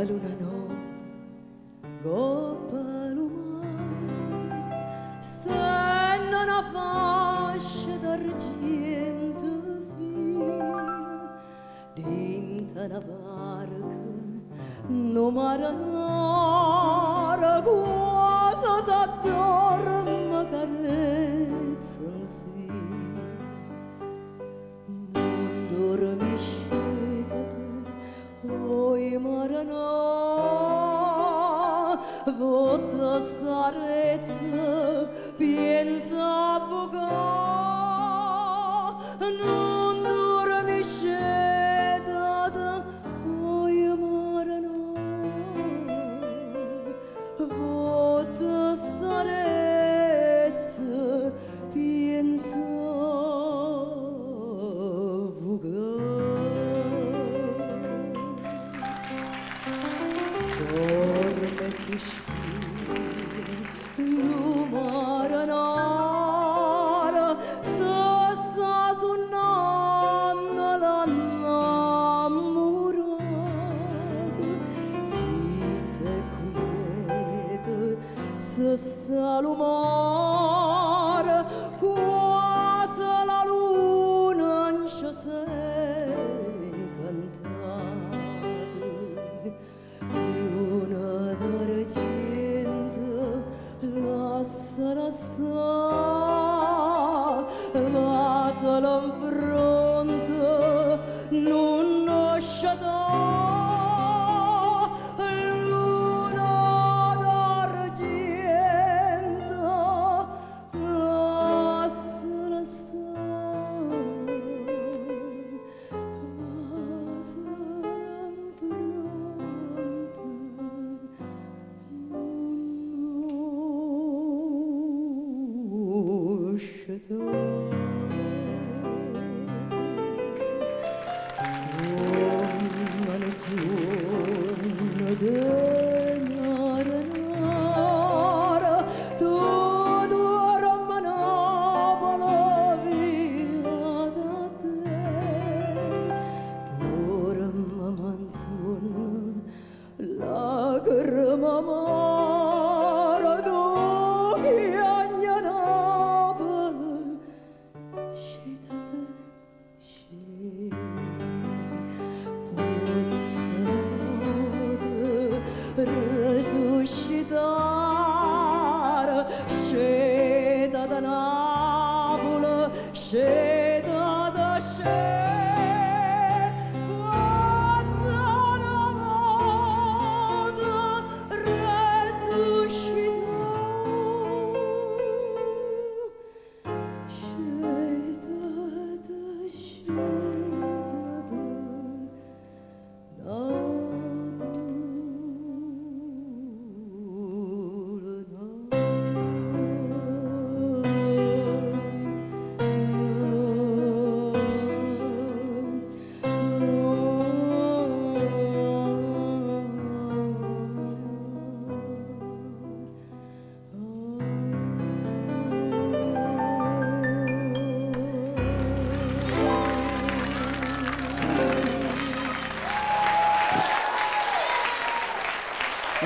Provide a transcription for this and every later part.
luna nova, Goppaluma, stenna una fascia d'argento fino, dinta una barca, no maranara, quasi s'addorma carezza in sì. Non dormiscete, oi maranara, Votta starezza, pensa avvoca, non dormisce data, oi marana. Votta starezza, pensa avvoca. Dorme sospira, lumaranara, se sta suonando l'annamorata, zitta e quieta, se sta lumare, quasi la luna in s'è incantata. Luna d'argento, lasciala stare, lasciala in fronte, non lasciata. Luna d'argento, lasciala stare, lasciala in fronte. Come suona della ranara, tutto rammanava via da te. Dorma manzona, lacrima amara, d'occhi agnanava, scetate, resuscitare, sceda da Napoli, sceda da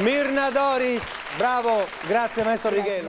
Mirna Doris, bravo, grazie maestro Righello.